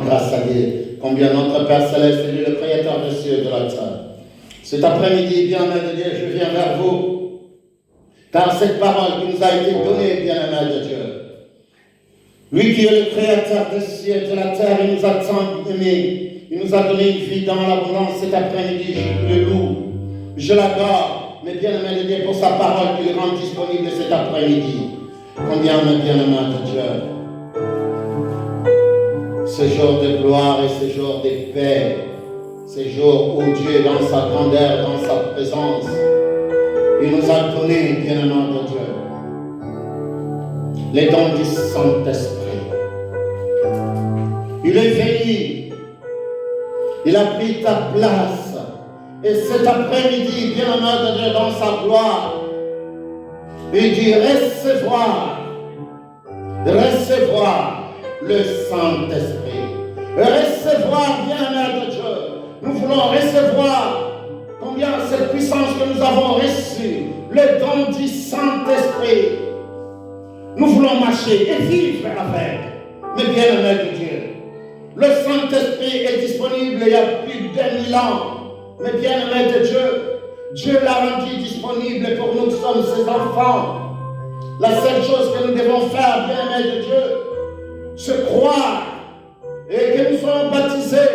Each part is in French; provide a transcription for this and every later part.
grâce à Dieu. Combien notre Père Céleste est lui le Créateur des cieux et de la terre. Cet après-midi, bien-aimé de Dieu, je viens vers vous, car cette parole qui nous a été donnée, bien-aimé de Dieu, lui qui est le Créateur des cieux et de la terre, il nous a tant aimés, il nous a donné une vie dans l'abondance. Cet après-midi, je le loue, je l'adore, mais bien-aimé de Dieu, pour sa parole qu'il rend disponible cet après-midi. Combien on est bien-aimé de Dieu. Ce jour de gloire et ce jour de paix, ce jour où Dieu, dans sa grandeur, dans sa présence, il nous a donné, bien-aimé de Dieu, les dons du Saint-Esprit. Il est venu, il a pris ta place, et cet après-midi, bien-aimé de Dieu, dans sa gloire, il dit recevoir le Saint-Esprit. Recevoir, bien-aimé de Dieu. Nous voulons recevoir combien cette puissance que nous avons reçue, le don du Saint-Esprit. Nous voulons marcher et vivre avec. Mais bien-aimé de Dieu, le Saint-Esprit est disponible il y a plus de 2000 ans. Mais bien-aimé de Dieu, Dieu l'a rendu disponible pour nous qui sommes ses enfants. La seule chose que nous devons faire, bien-aimé de Dieu, c'est croire et que nous soyons baptisés,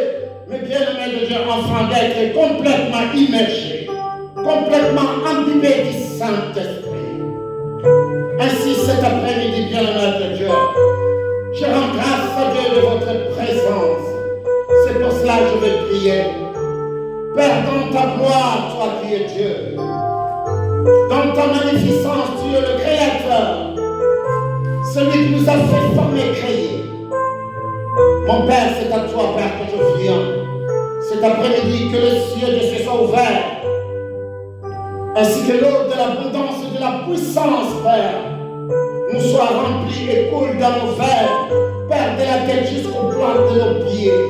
mais bien-aimé de Dieu, enfants d'être complètement immergés, complètement imbibés du Saint-Esprit. Ainsi, cet après-midi, bien-aimé de Dieu, je rends grâce à Dieu de votre présence. C'est pour cela que je vais prier. Père, dans ta gloire, toi qui es Dieu, dans ta magnificence, tu es le Créateur, celui qui nous a fait former et créer. Mon Père, c'est à toi, Père, que je viens. Cet après-midi, que les cieux de Dieu soient ouverts, ainsi que l'eau de l'abondance et de la puissance, Père, nous soit remplie et coule dans nos verres, Père, de la tête jusqu'aux pointes de nos pieds.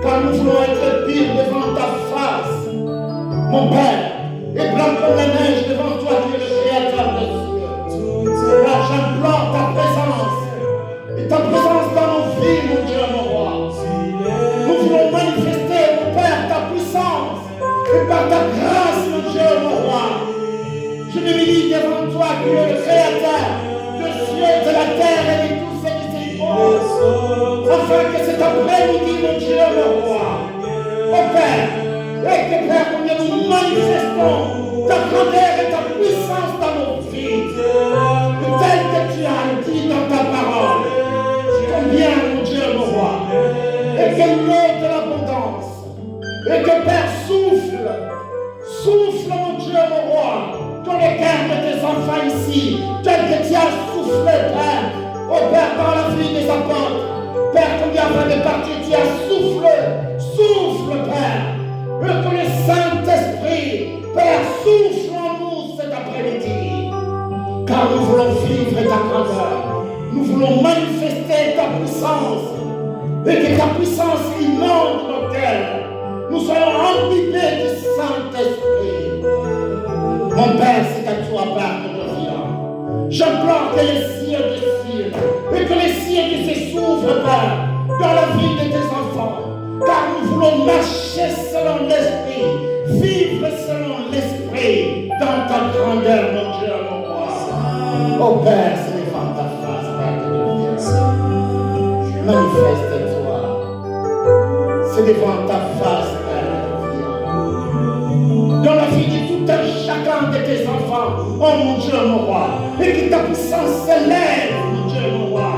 Car nous voulons être purs devant ta face, mon Père, et blanc comme la neige devant toi qui es le Créateur des cieux. Père, j'implore ta présence, et ta présence dans nos vies, mon Dieu, mon roi. Nous voulons manifester, mon Père, ta puissance, et par ta grâce, mon Dieu, mon roi. Je m'humilie devant toi qui es le Créateur des cieux, de la terre et de tout ce qui s'y trouve, afin que cet après-midi, mon Dieu, mon roi, mon Père, et que Père, combien nous manifestons ta grandeur et ta puissance dans nos vies, tel que tu as dit dans ta parole. Combien, mon Dieu, mon roi, et que l'eau de l'abondance, et que Père souffle, mon Dieu, mon roi, dans les cœurs de tes enfants ici, tel que tu as soufflé, Père, oh Père, dans la vie des apôtres. Père, combien avant de partir, tu as souffle, Père. Que le Saint-Esprit, Père, souffle en nous cet après-midi. Car nous voulons vivre ta grandeur. Nous voulons manifester ta puissance. Et que ta puissance inonde nos cœurs. Nous soyons imbibés du Saint-Esprit. Mon Père, c'est à toi, Père, que je viens. J'implore que les cieux descendent et que les cieux se s'ouvrent, Père, dans la vie de tes enfants. Car nous voulons marcher selon l'Esprit, vivre selon l'Esprit, dans ta grandeur, mon Dieu, mon roi. Oh Père, c'est devant ta face, Père, que je viens. Manifeste-toi. C'est devant ta face, Père, que je viens. Dans la vie de tout un chacun de tes enfants, oh mon Dieu, mon roi. Et que ta puissance s'élève, mon Dieu, mon roi.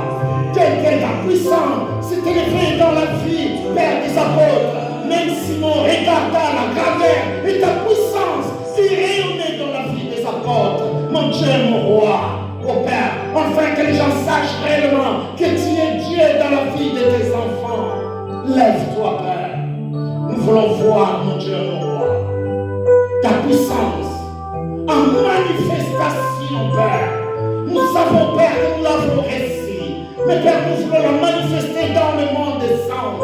Telle que ta puissance s'est élevée dans la vie, Père des apôtres. Même Simon regarda la grandeur et ta puissance s'est rayonnée dans la vie des apôtres. Mon Dieu, mon roi, oh Père, afin que les gens sachent réellement que tu es Dieu dans la vie de tes enfants. Lève-toi, Père. Nous voulons voir, mon Dieu, mon roi, ta puissance en manifestation, Père. Nous savons, Père, que nous l'avons réussi. Mais Père, nous voulons la manifester dans le monde des sens.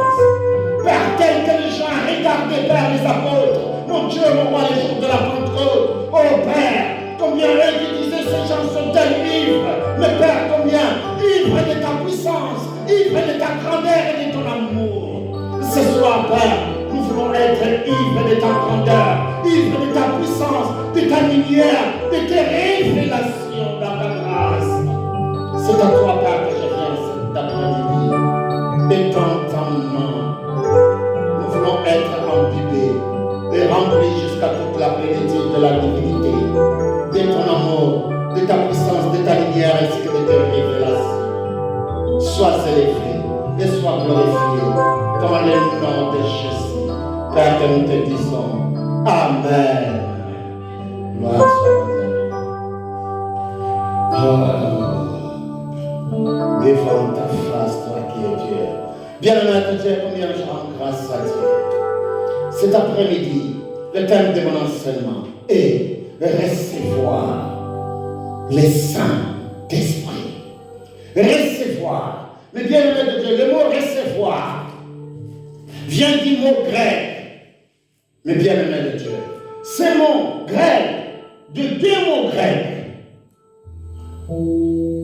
Père, tel que les gens regardaient, Père, les apôtres, mon Dieu, mon roi, les jours de la Pentecôte. Oh Père, combien eux qui disaient ces gens sont ivres. Mais Père, combien ivres de ta puissance, ivres de ta grandeur et de ton amour. Papa, nous voulons être ivres de ta grandeur, ivres de ta puissance, de ta lumière, de tes révélations dans ta grâce. C'est à toi, Père, que je viens cet après-midi. De ton entendement, nous voulons être imbibés et remplis jusqu'à toute la plénitude de la divinité, de ton amour, de ta puissance, de ta lumière ainsi que de tes révélations. Sois élevé et sois glorifié dans le nom de Jésus. Père, que nous te disons Amen. Gloire soit à Dieu. Devant ta face, toi qui es Dieu. Bien-aimé Dieu, combien je rends grâce à Dieu. Cet après-midi, le thème de mon enseignement est recevoir les Saint-Esprit. Recevoir. Mais bien aimé de Dieu, le mot recevoir vient du mot grec. Mais bien aimé de Dieu, ce mot grec, de deux mots grecs,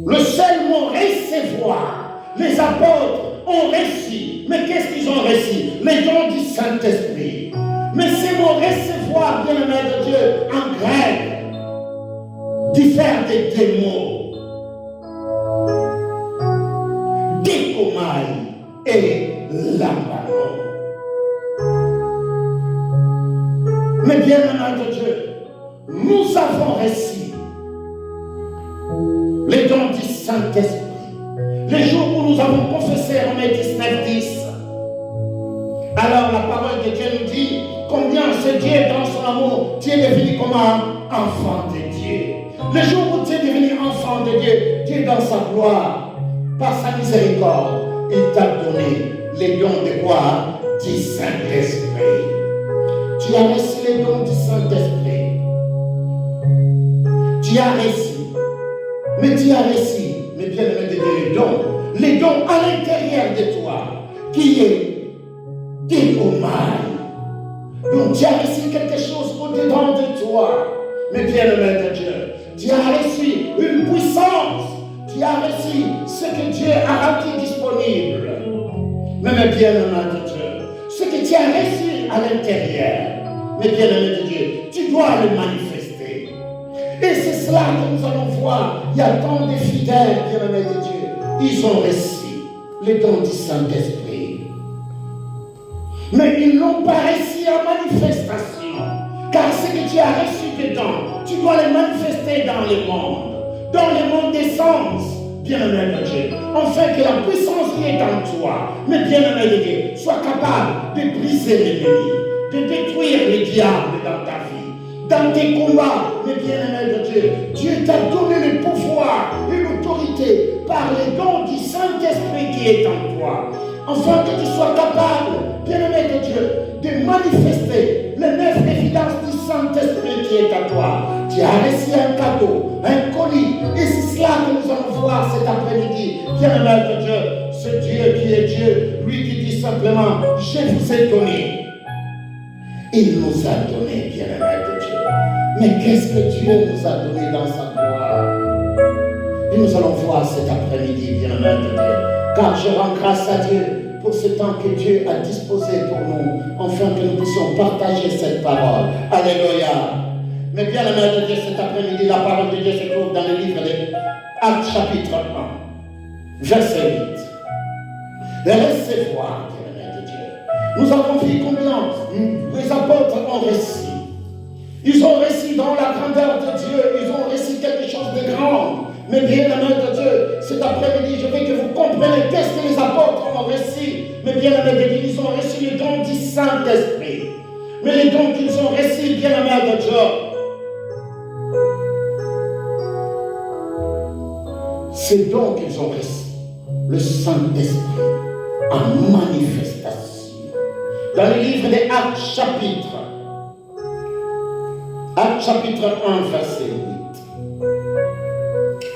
le seul mot recevoir, les apôtres ont reçu. Mais qu'est-ce qu'ils ont reçu? Les dons du Saint-Esprit. Mais ce mot recevoir, bien aimé de Dieu, en grec, diffère des deux mots. Décomaï et lambano. Mais bien aimé de Dieu, nous avons reçu les dons du Saint-Esprit. Les jours où nous avons confessé Romains 19:10, alors la parole de Dieu nous dit combien ce Dieu dans son amour, Dieu est devenu comme un enfant de Dieu. Le jour où tu es devenu enfant de Dieu, Dieu dans sa gloire, par sa miséricorde, il t'a donné les dons de quoi? Du Saint-Esprit. Tu as reçu les dons du Saint-Esprit. Tu as reçu. Mais tu as reçu, mais bien aimé de Dieu, les dons à l'intérieur de toi, qui est décommage. Donc tu as reçu quelque chose au-dedans de toi, mais bien aimé de Dieu, tu as reçu une puissance. Tu as reçu ce que Dieu a rendu disponible. Mais bien aimé de Dieu, ce que tu as reçu à l'intérieur, mais bien aimé de Dieu, tu dois le manifester. Et c'est cela que nous allons voir. Il y a tant de fidèles, bien aimé de Dieu, ils ont reçu les dons du Saint-Esprit. Mais ils n'ont pas reçu en manifestation. Car ce que tu as reçu dedans, tu dois le manifester dans le monde. Dans le monde des sens, bien-aimé de Dieu, afin que la puissance qui est en toi, mais bien-aimé de Dieu, soit capable de briser l'ennemi, de détruire le diable dans ta vie, dans tes combats, mais bien-aimé de Dieu. Dieu t'a donné le pouvoir et l'autorité par les dons du Saint-Esprit qui est en toi, afin que tu sois capable, bien-aimé de Dieu, de manifester les 9 évidences du Saint-Esprit qui est à toi. Tu as reçu un cadeau, un colis, et c'est cela que nous allons voir cet après-midi. Bien-aimé de Dieu, ce Dieu qui est Dieu, lui qui dit simplement, je vous ai donné. Il nous a donné, bien-aimé de Dieu. Mais qu'est-ce que Dieu nous a donné dans sa gloire? Et nous allons voir cet après-midi, bien-aimé de Dieu. Car je rends grâce à Dieu pour ce temps que Dieu a disposé pour nous, afin que nous puissions partager cette parole. Alléluia. Mais bien aimé de Dieu, cet après-midi, la parole de Dieu se trouve dans le livre de Actes chapitre 1, verset 8. Recevoir, bien aimé de Dieu. Nous avons vu combien les apôtres ont reçu. Ils ont reçu dans la grandeur de Dieu, ils ont reçu quelque chose de grand. Mais bien aimé de Dieu, cet après-midi, je veux que vous compreniez qu'est-ce que les apôtres ont reçu. Mais bien aimé de Dieu, ils ont reçu le don du Saint-Esprit. Mais les dons qu'ils ont reçus, bien aimé de Dieu, ces dons qu'ils ont reçus, le Saint-Esprit en manifestation. Dans le livre des Actes chapitre 1, verset 8.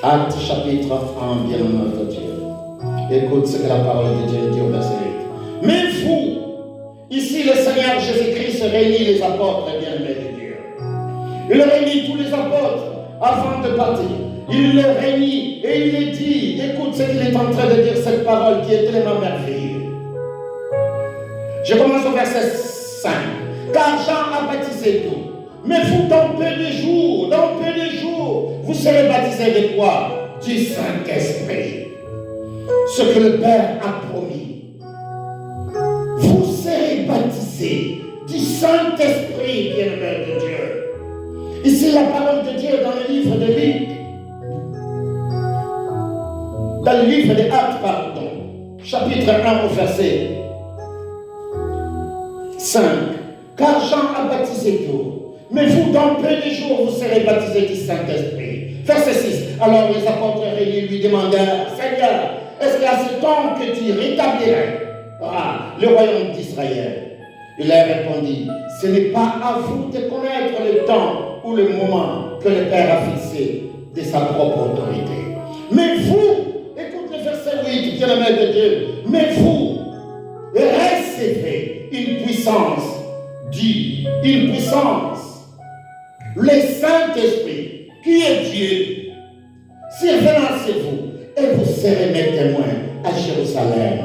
Actes chapitre 1, bien-aimé de Dieu. Écoute ce que la parole de Dieu dit au verset 8. Mais vous, ici le Seigneur Jésus-Christ réunit les apôtres, bien-aimés de Dieu. Il réunit tous les apôtres avant de partir. Il les réunit et il les dit. Écoute ce qu'il est en train de dire, cette parole qui est tellement merveilleuse. Je commence au verset verset 5. Car Jean a baptisé tout. Mais vous, dans peu de jours, vous serez baptisés de quoi? Du Saint-Esprit. Ce que le Père a promis. Vous serez baptisés du Saint-Esprit, bien-aimé de Dieu. Ici, la parole de Dieu dans le livre de Luc, dans le livre des Actes, pardon, chapitre 1 au verset 5. Car Jean a baptisé tout. Mais vous, dans peu de jours, vous serez baptisés du Saint-Esprit. Verset 6. Alors les apôtres réunis lui demandèrent, Seigneur, est-ce qu'à ce temps que tu rétablirais le royaume d'Israël? Il leur répondit, ce n'est pas à vous de connaître le temps ou le moment que le Père a fixé de sa propre autorité. Mais vous, écoute le verset 8, bien-aimé de Dieu, mais vous recevez une puissance, le Saint-Esprit, qui est Dieu, survenant sur vous, et vous serez mes témoins à Jérusalem,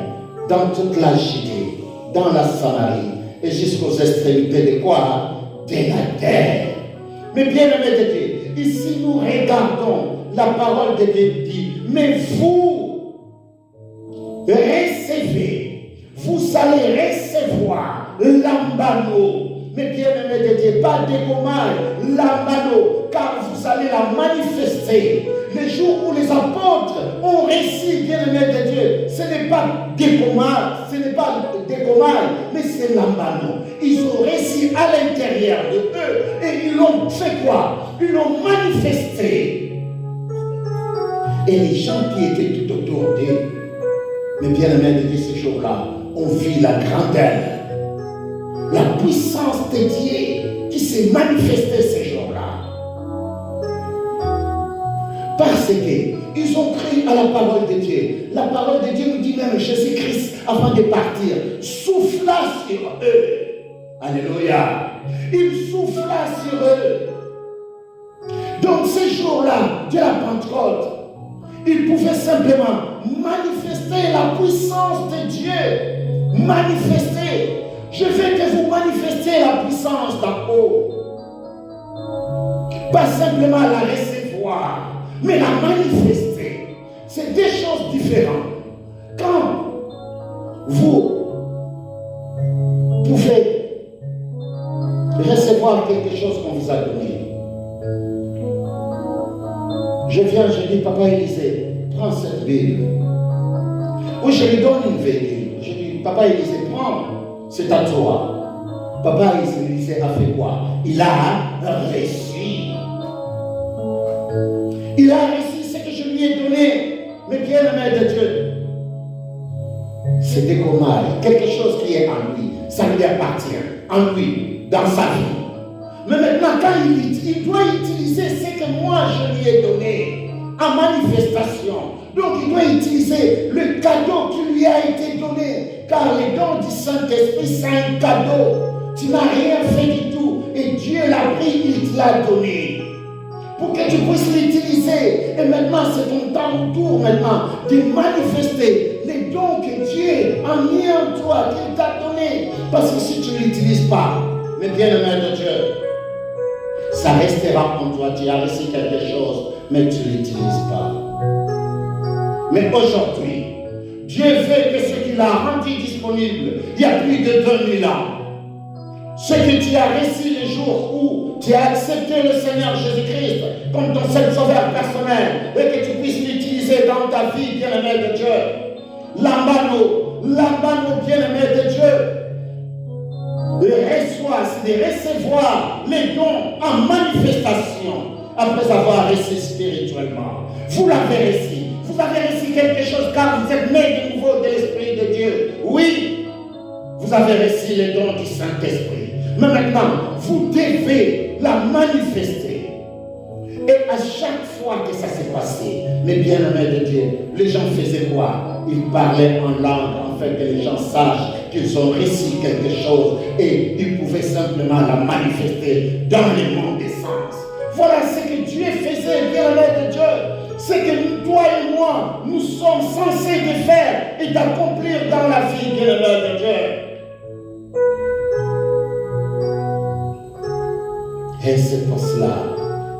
dans toute la Judée, dans la Samarie, et jusqu'aux extrémités de quoi? De la terre. Mais bien aimé de Dieu, ici nous regardons la parole de Dieu dit, mais vous recevez, vous allez recevoir l'ambano. Mais bien aimé de Dieu, pas dégommage, l'ambano, car vous allez la manifester. Le jour où les apôtres ont réussi, bien aimé de Dieu, ce n'est pas dégommage, mais c'est l'ambano. Ils ont réussi à l'intérieur de eux et ils l'ont fait quoi? Ils l'ont manifesté. Et les gens qui étaient tout autour d'eux, mais bien aimé de Dieu, ce jour-là, ont vu la grandeur, la puissance de Dieu qui s'est manifestée ces jours-là. Parce qu'ils ont cru à la parole de Dieu. La parole de Dieu nous dit même Jésus-Christ, avant de partir, souffla sur eux. Alléluia. Il souffla sur eux. Donc ces jours-là, de la Pentecôte, ils pouvaient simplement manifester la puissance de Dieu. Manifester. Je veux que vous manifestiez la puissance d'en haut. Pas simplement la recevoir, mais la manifester. C'est deux choses différentes. Quand vous pouvez recevoir quelque chose qu'on vous a donné, je viens, je dis, Papa Élisée, prends cette Bible. Ou je lui donne une Bible. Je dis, Papa Élisée, prends, c'est à toi. Papa Élisée a fait quoi? Il a reçu. Il a reçu ce que je lui ai donné. Mais bien aimé de Dieu, c'est des commandes, quelque chose qui est en lui. Ça lui appartient, en lui, dans sa vie. Mais maintenant, quand il doit utiliser ce que moi je lui ai donné en manifestation, donc il doit utiliser le cadeau qui lui a été donné. Car les dons du Saint-Esprit, c'est un cadeau. Tu n'as rien fait du tout. Et Dieu l'a pris, il te l'a donné. Pour que tu puisses l'utiliser. Et maintenant, c'est ton temps tour maintenant de manifester les dons que Dieu a mis en toi, qu'il t'a donné. Parce que si tu ne l'utilises pas, mais bien aimé de Dieu, ça restera en toi. Tu as reçu quelque chose, mais tu ne l'utilises pas. Mais aujourd'hui, Dieu veut que ce qu'il a rendu disponible il y a plus de 2000 ans, ce que tu as reçu le jour où tu as accepté le Seigneur Jésus-Christ comme ton seul sauveur personnel et que tu puisses l'utiliser dans ta vie, bien-aimé de Dieu. L'ambano, bien-aimé de Dieu, c'est de recevoir les dons en manifestation après avoir reçu spirituellement. Vous l'avez reçu. Vous avez reçu quelque chose car vous êtes né de nouveau de l'Esprit de Dieu. Oui, vous avez reçu les dons du Saint-Esprit. Mais maintenant, vous devez la manifester. Et à chaque fois que ça s'est passé, mes bien-aimés de Dieu, les gens faisaient quoi? Ils parlaient en langue, afin que les gens sachent qu'ils ont reçu quelque chose et ils pouvaient simplement la manifester dans les mondes des sens. Voilà ce que Dieu faisait, bien-aimés de Dieu. C'est que toi et moi, nous sommes censés de faire et d'accomplir dans la vie, bien-aimés de Dieu. Et c'est pour cela,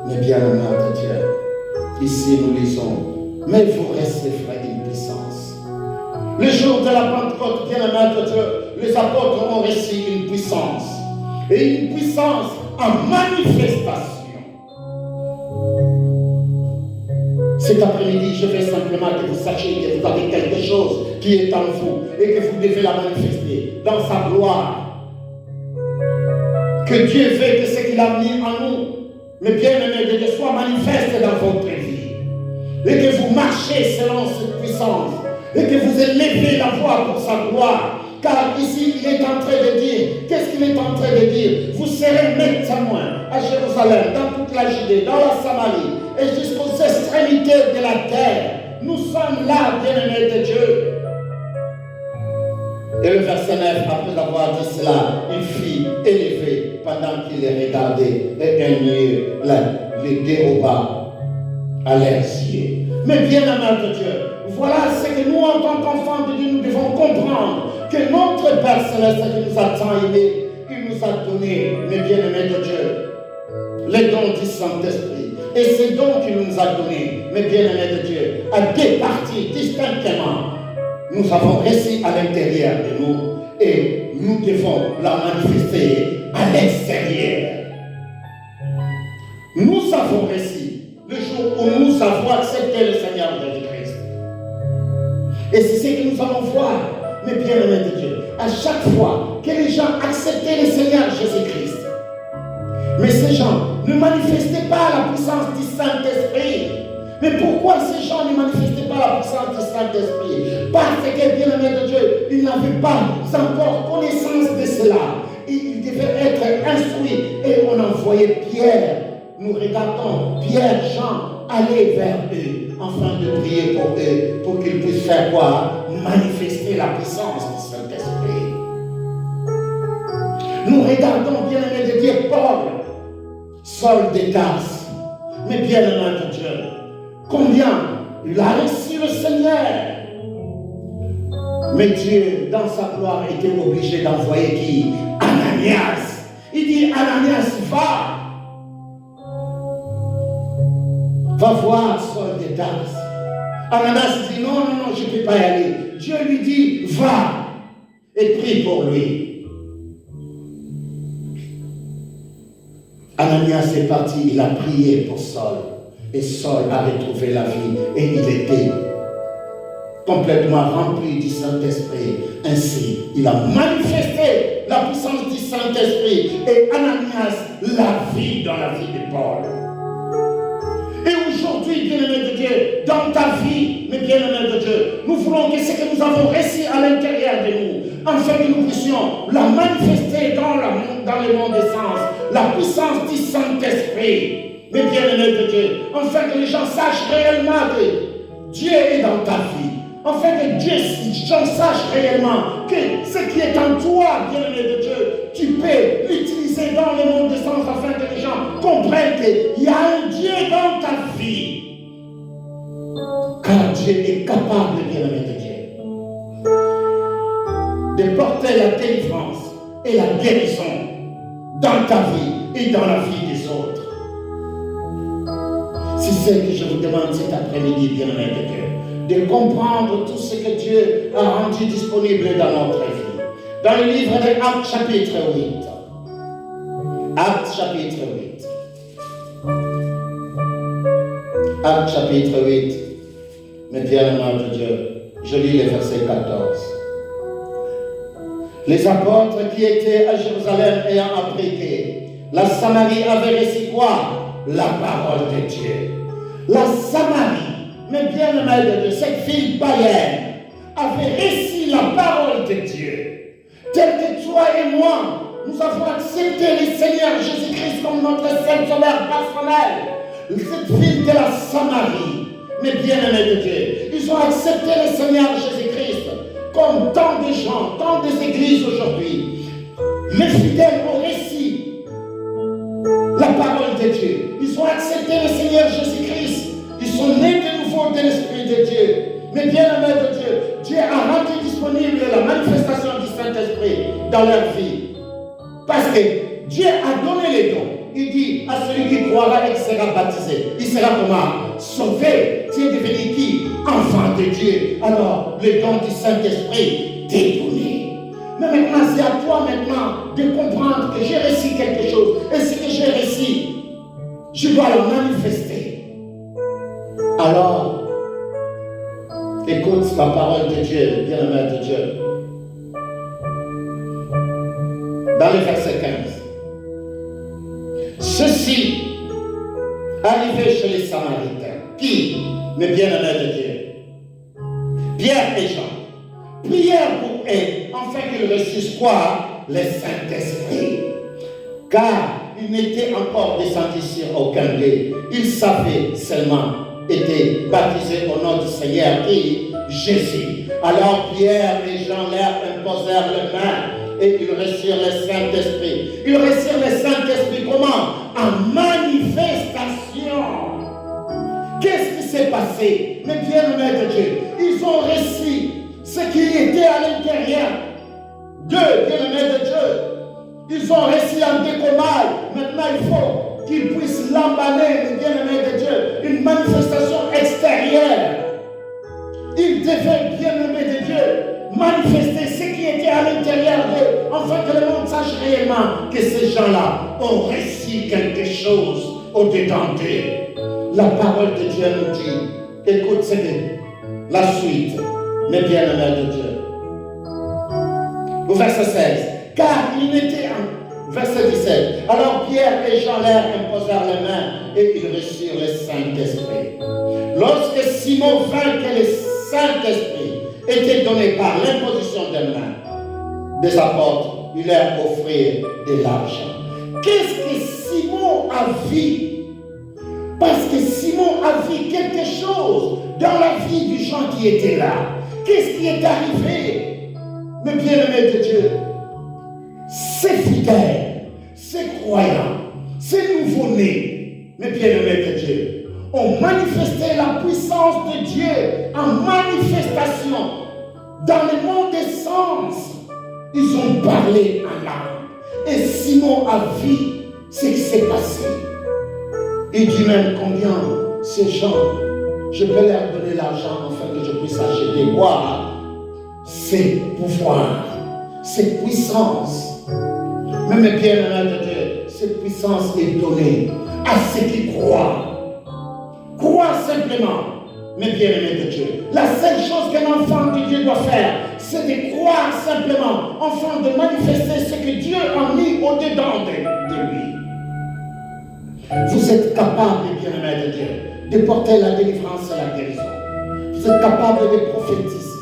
mes bien-aimés de Dieu, ici nous lisons, mais vous recevrez une puissance. Le jour de la Pentecôte, bien-aimés de Dieu, les apôtres ont reçu une puissance. Et une puissance en manifestation. Cet après-midi, je veux simplement que vous sachiez que vous avez quelque chose qui est en vous et que vous devez la manifester dans sa gloire. Que Dieu veut que ce qu'il a mis en nous, mais bien-aimés de Dieu, soit manifeste dans votre vie. Et que vous marchez selon cette puissance. Et que vous élevez la voix pour sa gloire. Car ici, il est en train de dire, qu'est-ce qu'il est en train de dire? Vous serez mes témoins à Jérusalem, dans toute la Judée, dans la Samarie, et jusqu'aux extrémités de la terre. Nous sommes là, bien-aimés de Dieu. Et le verset 9, après avoir dit cela, il fit élever pendant qu'il les regardait, et un nuée les déroba à leurs yeux. Mais bien-aimés de Dieu, voilà ce que nous, en tant qu'enfants de Dieu, nous devons comprendre. Que notre Père Céleste qui nous a tant aimés, il nous a donné, mes bien-aimés de Dieu, les dons du Saint-Esprit. Et ces dons qu'il nous a donnés, mes bien-aimés de Dieu, à des parties distinctement, nous avons reçu à l'intérieur de nous et nous devons la manifester à l'extérieur. Nous avons reçu le jour où nous avons accepté le Seigneur Jésus-Christ. Et c'est ce que nous allons voir, mes bien-aimés de Dieu, à chaque fois que les gens acceptaient le Seigneur Jésus-Christ. Mais ces gens ne manifestaient pas la puissance du Saint-Esprit. Mais pourquoi ces gens ne manifestaient pas la puissance du Saint-Esprit? Parce que, bien-aimés de Dieu, ils n'avaient pas encore connaissance de cela. Et ils devaient être instruits. Et on envoyait Pierre. Nous regardons Pierre, Jean, aller vers eux, afin de prier pour eux, pour qu'ils puissent faire quoi? Manifester la puissance du Saint-Esprit. Nous regardons, bien-aimés de Dieu, Paul, Saul de Tarse, mais bien-aimés de Dieu, combien il a reçu le Seigneur. Mais Dieu, dans sa gloire, était obligé d'envoyer qui? Ananias. Il dit, Ananias, va voir Saul de Tarse. Ananias dit, non, je ne peux pas y aller. Dieu lui dit, va et prie pour lui. Ananias est parti, il a prié pour Saul. Et Saul a retrouvé la vie et il était complètement rempli du Saint-Esprit. Ainsi, il a manifesté la puissance du Saint-Esprit et Ananias la vie dans la vie de Paul. Et aujourd'hui, bien-aimés de Dieu, dans ta vie, mes bien-aimés de Dieu, nous voulons que ce que nous avons reçu à l'intérieur de nous, afin que nous puissions la manifester dans le monde des sens, la puissance du Saint-Esprit. Mes bien-aimés de Dieu, afin que les gens sachent réellement que Dieu est dans ta vie. Afin que les gens sachent réellement que ce qui est en toi, bien-aimé de Dieu, tu peux l'utiliser dans le monde des sens afin que les gens comprennent qu'il y a un Dieu dans ta vie. Car Dieu est capable, bien-aimé de Dieu, de porter la délivrance et la guérison dans ta vie et dans la vie des autres. C'est ce que je vous demande cet après-midi, bien-aimé de Dieu, de comprendre tout ce que Dieu a rendu disponible dans notre vie. Dans le livre de Actes chapitre 8. Actes chapitre 8. Actes chapitre 8. Mais bien-aimé de Dieu, je lis le verset 14. Les apôtres qui étaient à Jérusalem ayant appris que la Samarie avait reçu quoi? La parole de Dieu. La Samarie, mais bien-aimés de Dieu, cette ville païenne, avait reçu la parole de Dieu. Tel que toi et moi, nous avons accepté le Seigneur Jésus-Christ comme notre seul sauveur personnel. Cette ville de la Samarie, mais bien-aimés de Dieu, ils ont accepté le Seigneur Jésus-Christ comme tant de gens, tant des églises aujourd'hui. Les fidèles ont reçu la parole de Dieu. Ils ont accepté le Seigneur Jésus-Christ. Ils sont nés de nouveau de l'Esprit de Dieu. Mais bien-aimés de Dieu, Dieu a rendu disponible la manifestation du Saint-Esprit dans leur vie. Parce que Dieu a donné les dons. il dit à celui qui croira et qui sera baptisé, il sera comment? Sauvé. Tu es devenu qui? Enfant de Dieu. Alors, le don du Saint-Esprit t'est donné. Mais maintenant, c'est à toi maintenant de comprendre que j'ai réussi quelque chose. Et ce que j'ai réussi, je dois le manifester. Alors, écoute la parole de Dieu, bien-aimé de Dieu. Dans le verset 15. Ceci arrivait chez les Samaritains. Qui? Mais bien-aimés de Dieu. Pierre et Jean. Prièrent pour eux, afin qu'ils reçussent quoi? Le Saint-Esprit. Car ils n'étaient encore descendus sur aucun d'eux. Ils savaient seulement, étaient baptisés au nom du Seigneur qui? Jésus. Alors Pierre et Jean leur imposèrent les mains et ils reçurent le Saint-Esprit. Ils reçurent le Saint-Esprit comment? En manifestation. Qu'est-ce qui s'est passé? Mais bien-aimés de Dieu, ils ont reçu ce qui était à l'intérieur d'eux, bien-aimés de Dieu. Ils ont reçu un décommage. Maintenant, il faut qu'ils puissent l'emballer, les bien-aimés de Dieu. Une manifestation extérieure. Ils devaient, bien-aimés de Dieu, manifester ce qui était à l'intérieur d'eux, afin que le monde sache réellement que ces gens-là ont reçu quelque chose au-dedans d'eux. La parole de Dieu nous dit, écoute, c'est la suite, mes bien-aimés de Dieu. Au verset 16, car il n'était en verset 17. Alors Pierre et Jean leur imposèrent les mains et ils reçurent le Saint-Esprit. Lorsque Simon vint que le Saint-Esprit était donné par l'imposition des mains des apôtres, il leur offrit de l'argent. Qu'est-ce que Simon a vu? Parce que Simon a vu quelque chose dans la vie du gens qui étaient là. Qu'est-ce qui est arrivé? Mais bien-aimés de Dieu, ces fidèles, ces croyants, ces nouveau-nés, mes bien-aimés de Dieu, ont manifesté la puissance de Dieu en manifestation dans le monde des sens. Ils ont parlé en langue. Et Simon a vu ce qui s'est passé. Il dit même combien ces gens, je peux leur donner l'argent afin que je puisse acheter quoi? Ces pouvoirs, ces puissances. Mais mes bien-aimés de Dieu, cette puissance est donnée à ceux qui croient. Crois simplement, mes bien-aimés de Dieu. La seule chose qu'un enfant de Dieu doit faire, c'est de croire simplement, afin de manifester ce que Dieu a mis au-dedans de lui. Vous êtes capable, bien-aimés de Dieu, de porter la délivrance et la guérison. Vous êtes capable de prophétiser.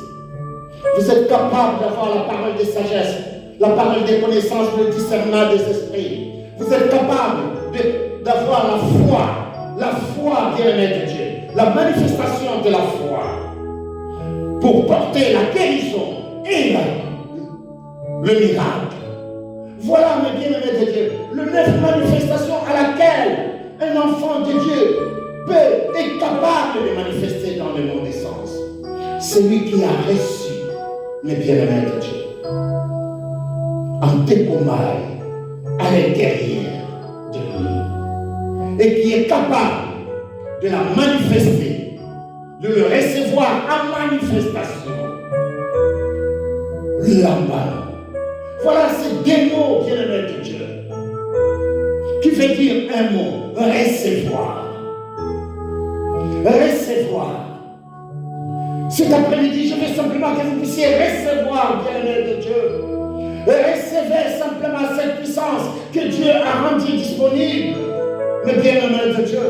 Vous êtes capable d'avoir la parole de sagesse, la parole de connaissance, le discernement des esprits. Vous êtes capable d'avoir la foi, bien-aimés de Dieu, la manifestation de la foi pour porter la guérison et le miracle. Voilà, mes bien-aimés de Dieu, le 9 manifestations à laquelle un enfant de Dieu est capable de manifester dans le monde des sens. Celui qui a reçu, mes bien-aimés de Dieu, un décommage à l'intérieur de lui et qui est capable de la manifester, de le recevoir en manifestation. L'emballement. Voilà ces deux mots, bien-aimés de Dieu, qui veut dire un mot, recevoir. Recevoir. Cet après-midi, je veux simplement que vous puissiez recevoir, bien-aimés de Dieu. Recevez simplement cette puissance que Dieu a rendue disponible, mes bien-aimés de Dieu.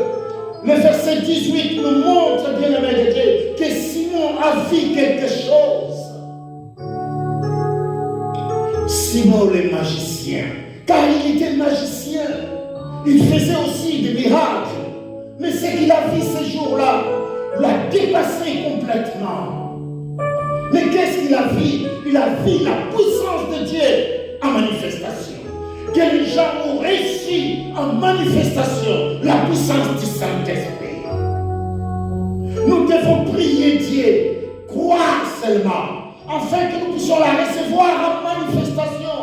Le verset 18 nous montre, bien-aimés de Dieu, que Simon a vu quelque chose. Simon le magicien, car il était magicien, il faisait aussi des miracles, mais ce qu'il a vu ces jours-là l'a dépassé complètement. Mais qu'est-ce qu'il a vu? Il a vu la puissance de Dieu en manifestation. Que les gens ont reçu en manifestation la puissance du Saint-Esprit. Nous devons prier Dieu, croire seulement, afin que nous puissions la recevoir en manifestation.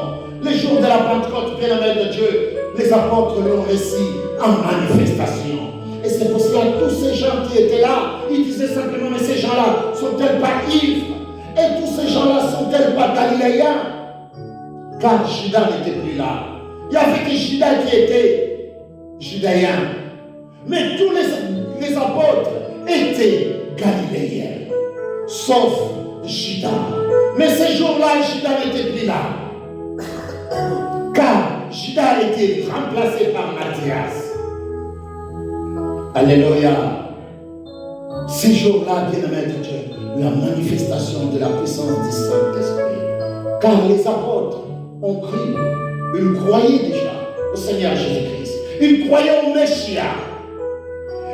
Le jour de la Pentecôte, bien-aimés de Dieu, les apôtres l'ont réussi en manifestation. Et c'est pour cela que tous ces gens qui étaient là, ils disaient simplement, mais ces gens-là sont-ils pas ivres? Et tous ces gens-là sont-ils pas galiléens? Car Judas n'était plus là. Il y avait des Judas qui étaient judéens. Mais tous les apôtres étaient galiléens. Sauf Judas. Mais ces jours-là, Judas n'était plus là. Car Judas a été remplacé par Matthias. Alléluia. Ces jours-là, bien-aimés de Dieu, la manifestation de la puissance du Saint-Esprit. Car les apôtres ont cru, ils croyaient déjà au Seigneur Jésus-Christ. Ils croyaient au Messia.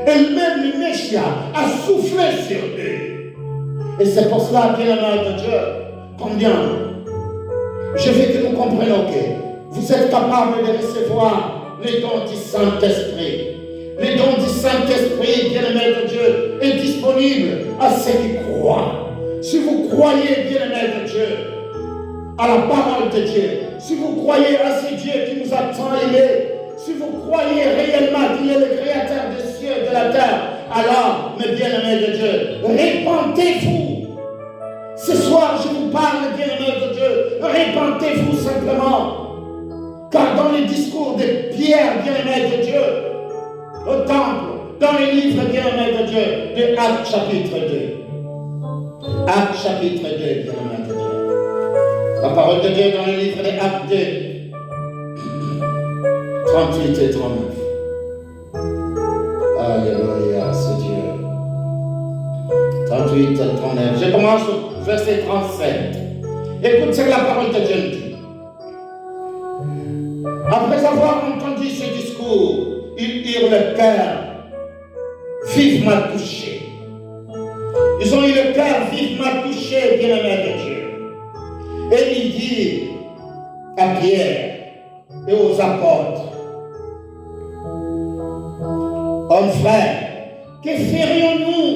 Et même le Messia a soufflé sur eux. Et c'est pour cela, bien-aimés de Dieu, combien je veux que nous comprenions que vous êtes capables de recevoir les dons du Saint-Esprit. Le don du Saint-Esprit, bien-aimé de Dieu, est disponible à ceux qui croient. Si vous croyez, bien-aimé de Dieu, à la parole de Dieu, si vous croyez à ce Dieu qui nous a tant aimés, si vous croyez réellement qu'il est le créateur des cieux et de la terre, alors, mes bien-aimés de Dieu, répentez-vous. Ce soir, je vous parle, bien-aimés de Dieu, répentez-vous simplement. Car dans les discours de Pierre, bien-aimé de Dieu, au temple, dans les livres bien-aimés de Dieu, de Actes chapitre 2. Actes chapitre 2, bien-aimés de Dieu. La parole de Dieu dans le livre de Actes 2, 38 et 39. Alléluia, c'est Dieu. 38 et 39. Je commence au verset 37. Écoute ce que la parole de Dieu dit. Après avoir entendu ce discours, ils eurent le cœur vivement touché. Ils ont eu le cœur vivement touché, bien-aimés de Dieu. Et ils dirent à Pierre et aux apôtres, hommes frères, que ferions-nous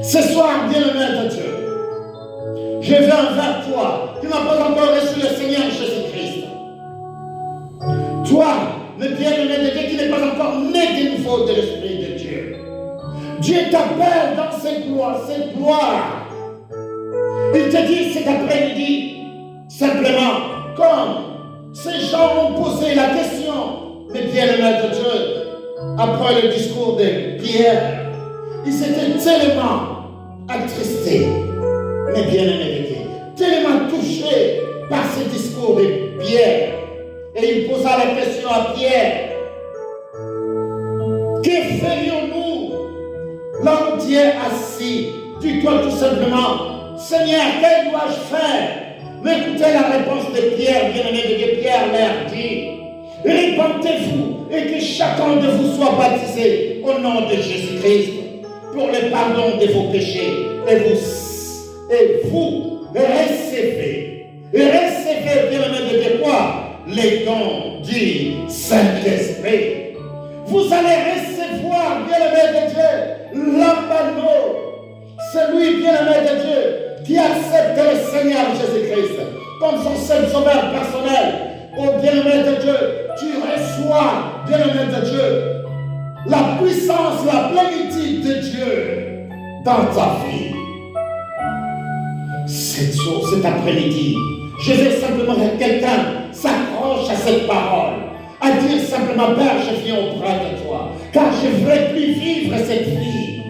ce soir, bien-aimés de Dieu? Je viens vers toi, qui n'as pas encore reçu le Seigneur Jésus-Christ. Toi, le bien-aimé de Dieu qui n'est pas encore né de nouveau de l'Esprit de Dieu. Dieu t'appelle dans cette gloire. Il te dit cet après-midi, simplement, comme ces gens ont posé la question, mais bien-aimé de Dieu, après le discours de Pierre, ils étaient tellement attristés, mais bien-aimé de Dieu, tellement touchés par ce discours de Pierre. Et il posa la question à Pierre. Que ferions-nous là où tu es assis? Dis-toi tout simplement, Seigneur, que dois-je faire? Mais écoutez la réponse de Pierre, bien-aimé de Dieu. Pierre leur dit, répentez-vous et que chacun de vous soit baptisé au nom de Jésus-Christ pour le pardon de vos péchés. Et vous recevez, bien-aimé de Dieu, quoi? Les dons du Saint-Esprit. Vous allez recevoir, bien-aimé de Dieu, l'ambano, celui, bien-aimé de Dieu, qui accepte le Seigneur Jésus-Christ comme son seul sauveur personnel. Oh, bien-aimé de Dieu, tu reçois, bien-aimé de Dieu, la puissance, la plénitude de Dieu dans ta vie. Cet après-midi, je vais simplement que quelqu'un s'accroche à cette parole, à dire simplement, Père, je viens auprès de toi, car je ne veux plus vivre cette vie.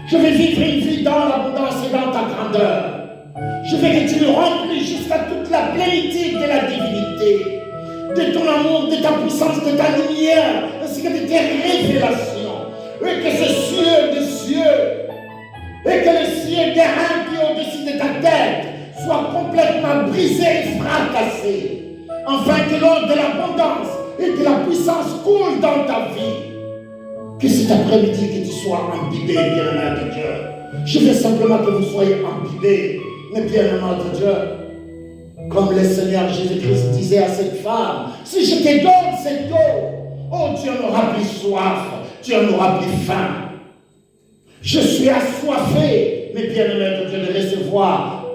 Je vais vivre une vie dans l'abondance et dans ta grandeur. Je veux que tu me remplisses jusqu'à toute la plénitude de la divinité, de ton amour, de ta puissance, de ta lumière, ainsi que de tes révélations. Et que ce cieux des cieux, et que le ciel des reins qui est au-dessus de ta tête soit complètement brisé et fracassé, afin que l'eau de l'abondance et que la puissance coule dans ta vie. Que cet après-midi, que tu sois imbibé, bien-aimé de Dieu. Je veux simplement que vous soyez imbibés, mais bien-aimé de Dieu. Comme le Seigneur Jésus-Christ disait à cette femme, si je te donne cette eau, oh, tu en auras plus soif, tu en auras plus faim. Je suis assoiffé, mais bien-aimé de Dieu, de recevoir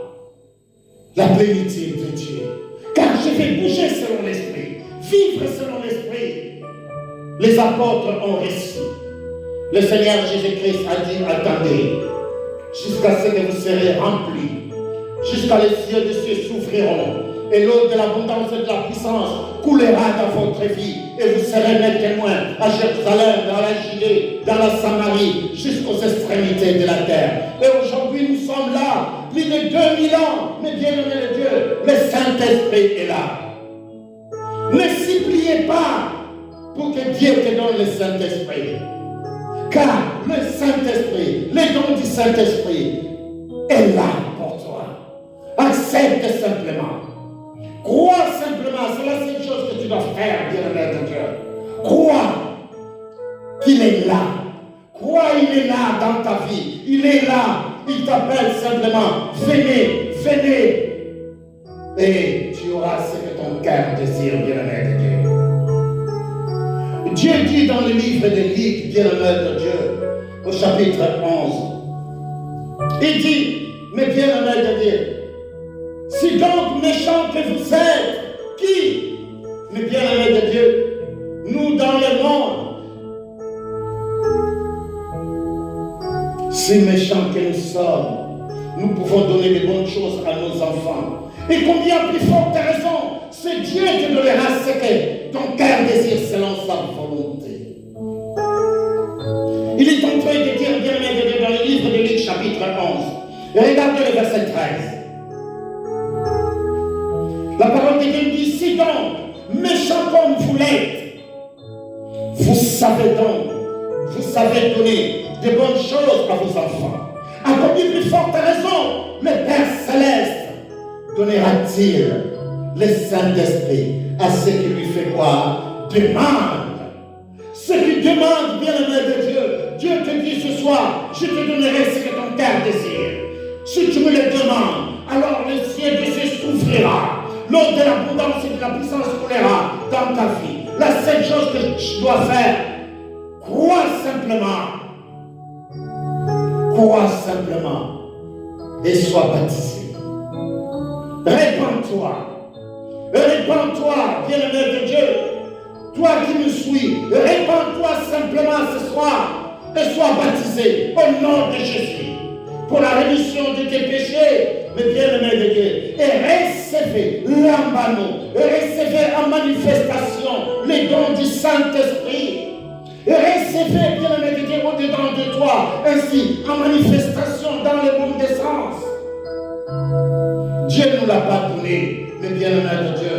la plénitude de Dieu. Car je vais bouger selon l'Esprit, vivre selon l'Esprit. Les apôtres ont reçu. Le Seigneur Jésus-Christ a dit, attendez, jusqu'à ce que vous serez remplis, jusqu'à les cieux des cieux s'ouvriront, et l'eau de l'abondance et de la puissance coulera dans votre vie, et vous serez mes témoins à Jérusalem, dans la Judée, dans la Samarie, jusqu'aux extrémités de la terre. Et aujourd'hui, nous sommes là, plus de 2000 ans, mais bien aimé de Dieu, le Saint-Esprit est là. Ne suppliez pas pour que Dieu te donne le Saint-Esprit. Car le Saint-Esprit, les dons du Saint-Esprit est là pour toi. Accepte simplement. Crois simplement. C'est la seule chose que tu dois faire, bien-aimé de Dieu. Crois qu'il est là. Crois qu'il est là dans ta vie. Il est là. Il t'appelle simplement. Venez, venez. Et tu auras ce que ton cœur désire, bien-aimé de Dieu. Dieu dit dans le livre de Luc, bien-aimé de Dieu, au chapitre 11, il dit, mais bien-aimé de Dieu, si donc méchant que vous êtes, qui, mais bien-aimé de Dieu, nous dans le monde, si méchants que nous sommes, nous pouvons donner de bonnes choses à nos enfants. Et combien plus forte raison, c'est Dieu qui te donnera ce que ton cœur désire selon sa volonté. Il est en train de dire, bien-aimé de Dieu, dans le livre de Luc, chapitre 11. Et regardez le verset 13. La parole de Dieu dit, si donc, méchant comme vous l'êtes, vous savez donner de bonnes choses à vos enfants. À combien plus forte raison, le Père Céleste donnera-t-il le Saint-Esprit à ceux qui lui fait quoi? Demande. Ceux qui demandent, bien-aimé de Dieu, Dieu te dit ce soir, je te donnerai ce que ton cœur désire. Si tu me le demandes, alors le ciel de cieux s'ouvrira. L'eau de l'abondance et de la puissance coulera dans ta vie. La seule chose que tu dois faire, crois simplement. Crois simplement et sois baptisé. Répands-toi. Répands-toi, bien-aimé de Dieu. Toi qui me suis, répands-toi simplement ce soir et sois baptisé au nom de Jésus pour la rémission de tes péchés, mais bien-aimé de Dieu. Et recevez l'ambano, recevez en manifestation les dons du Saint-Esprit. Et recevez, bien-aimé de Dieu, au-dedans de toi, ainsi en manifestation dans le bon des sens. Dieu ne nous l'a pas donné, mais bien-aimé de Dieu,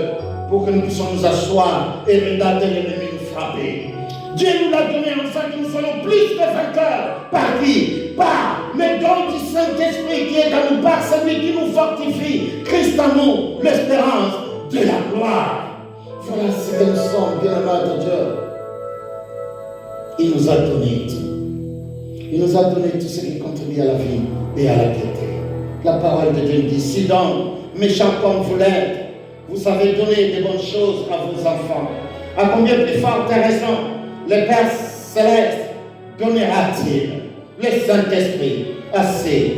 pour que nous puissions nous asseoir et regarder l'ennemi nous frapper. Dieu nous l'a donné afin que nous soyons plus de vainqueurs. Par qui? Par le don du Saint-Esprit qui est dans nous, par celui qui nous fortifie. Christ en nous, l'espérance de la gloire. Voilà ce que nous sommes, bien-aimé de Dieu. Il nous a donné tout. Il nous a donné tout ce qui contribue à la vie et à la piété. La parole de Dieu dit, si donc, méchants comme vous l'êtes, vous savez donner de bonnes choses à vos enfants. À combien plus forte raison, le Père Céleste donnera-t-il le Saint-Esprit à ceux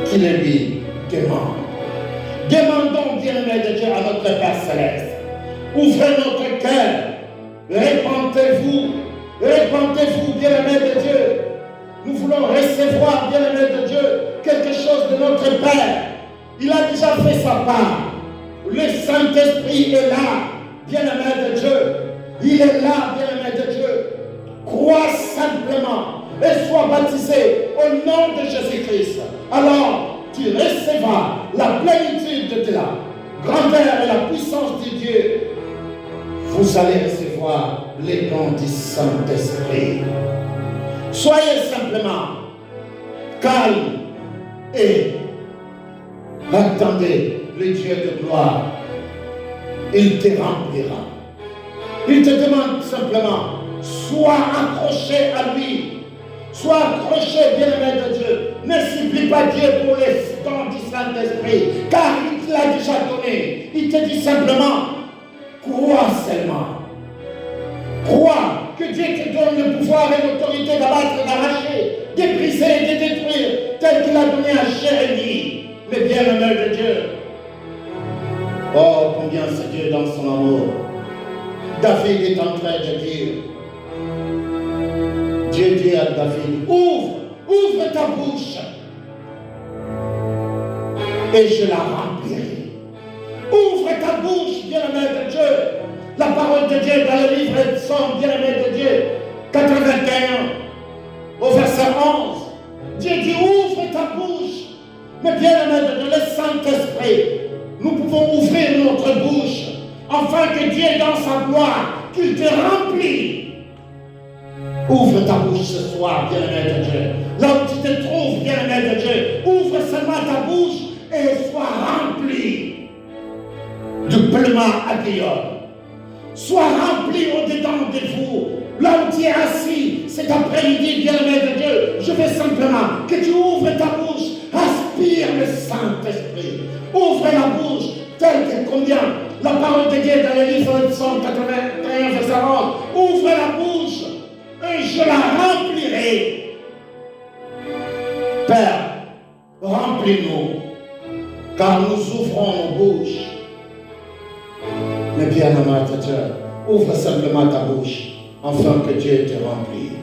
qui le lui demandent. Demandons, bien-aimé de Dieu, à notre Père Céleste. Ouvrez notre cœur. Répentez-vous. Répentez-vous, bien-aimé de Dieu. Nous voulons recevoir, bien-aimé de Dieu, quelque chose de notre Père. Il a déjà fait sa part. Le Saint-Esprit est là, bien-aimé de Dieu. Il est là, bien-aimé de Dieu. Crois simplement et sois baptisé au nom de Jésus-Christ. Alors, tu recevras la plénitude de la grandeur et la puissance de Dieu. Vous allez recevoir les dons du Saint-Esprit. Soyez simplement calme et attendez le Dieu de gloire. Il te remplira. Il te demande simplement, sois accroché à lui. Sois accroché, bien-aimé de Dieu. Ne supplie pas Dieu pour les dons du Saint-Esprit, car il te l'a déjà donné. Il te dit simplement, crois seulement. Crois que Dieu te donne le pouvoir et l'autorité d'abattre, d'arracher, de briser et de détruire, tel qu'il a donné à Jérémie, le bien-aimé de Dieu. Oh, combien c'est Dieu dans son amour David est en train de dire, Dieu dit à David, ouvre ta bouche et je la remplirai. Ouvre ta bouche, bien-aimé de Dieu. La parole de Dieu dans le livre de Psaume, bien-aimé de Dieu, 81, au verset 11. Dieu dit, ouvre ta bouche. Mais bien-aimé de Dieu, le Saint-Esprit, nous pouvons ouvrir notre bouche afin que Dieu, dans sa gloire, qu'il te remplisse. Ouvre ta bouche ce soir, bien-aimé de Dieu. Là où tu te trouves, bien-aimé de Dieu, ouvre seulement ta bouche et sois rempli du pleinement agréable. Sois rempli au-dedans de vous. Là où tu es assis cet après-midi, bien-aimé de Dieu, je veux simplement que tu ouvres ta bouche, aspire le Saint-Esprit. Ouvre la bouche, telle que combien la parole de Dieu dans le livre de Psaume 81, verset 11. Ouvre la bouche et je la remplirai. Père, remplis-nous, car nous ouvrons nos bouches. Mais bien-aimé de Dieu, ouvre simplement ta bouche, afin que Dieu te remplisse.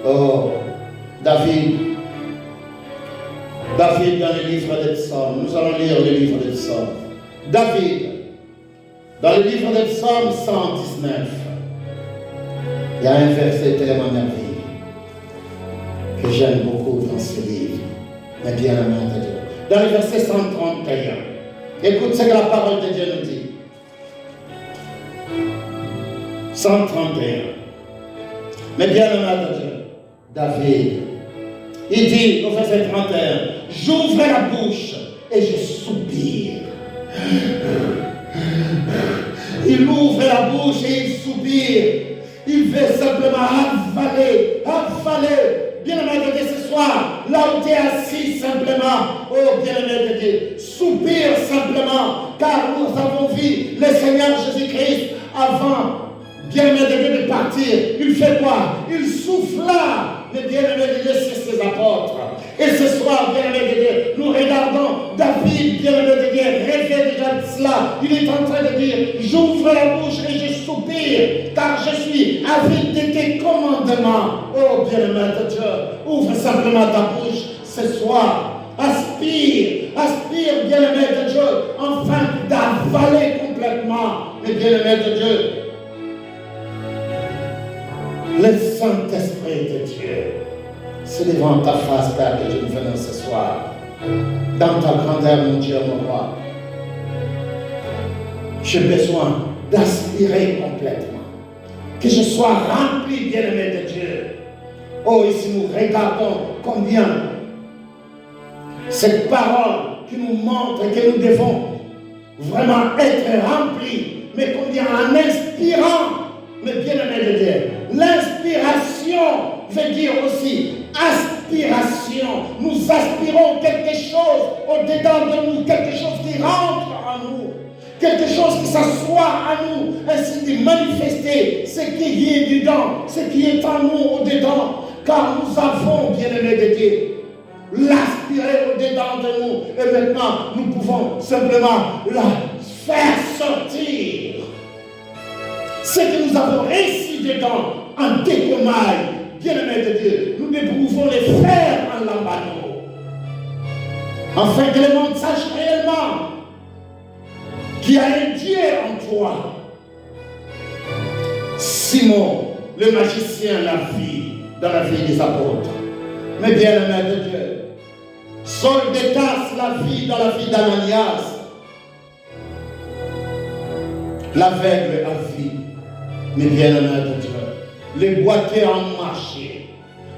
Oh, David, dans le livre des Psaumes, nous allons lire le livre des Psaumes. David, dans le livre des Psaumes 119, il y a un verset tellement merveilleux que j'aime beaucoup dans ce livre. Mais bien-aimé de Dieu. Dans le verset 131, écoute ce que la parole de Dieu nous dit. 131. Mais bien-aimé de Dieu, David, il dit au verset 31, j'ouvre la bouche et je soupire. Il ouvre la bouche et il soupire. Il veut simplement avaler. Bien-aimé de Dieu, ce soir, là où tu es assis simplement, oh bien-aimé de Dieu, soupire simplement, car nous avons vu le Seigneur Jésus-Christ avant, bien-aimé de Dieu, de partir. Il fait quoi? Il souffla, le bien-aimé de Dieu, sur ses apôtres. Et ce soir, bien-aimé de Dieu, nous regardons David, bien-aimé de Dieu, rêver déjà de cela. Il est en train de dire, j'ouvre la bouche et je soupire, car je suis avide de tes commandements. Oh, bien-aimé de Dieu, ouvre simplement ta bouche ce soir. Aspire, bien-aimé de Dieu, afin d'avaler complètement, mais bien-aimé de Dieu, le Saint-Esprit de Dieu. C'est devant ta face, Père, que je viens ce soir. Dans ta grandeur, mon Dieu, mon roi. J'ai besoin d'aspirer complètement. Que je sois rempli, bien-aimé de Dieu. Oh, ici nous regardons combien cette parole qui nous montre que nous devons vraiment être remplis, mais combien en inspirant, mais bien-aimé de Dieu, l'inspiration veut dire aussi aspiration. Nous aspirons quelque chose au-dedans de nous, quelque chose qui rentre en nous, quelque chose qui s'assoit en nous, ainsi de manifester ce qui est dedans, ce qui est en nous au-dedans, car nous avons, bien-aimé de Dieu, l'aspirer au-dedans de nous, et maintenant nous pouvons simplement la faire sortir. Ce que nous avons réussi dedans en décommage, bien-aimé de Dieu, nous pouvons les faire en lambano. Afin que le monde sache réellement qu'il y a un Dieu en toi. Simon, le magicien, l'a vu dans la vie des apôtres. Mais bien-aimé de Dieu, Saul de Tarse l'a vu dans la vie d'Ananias. L'aveugle a vu. Mais bien-aimé de Dieu, les boiteux ont marché.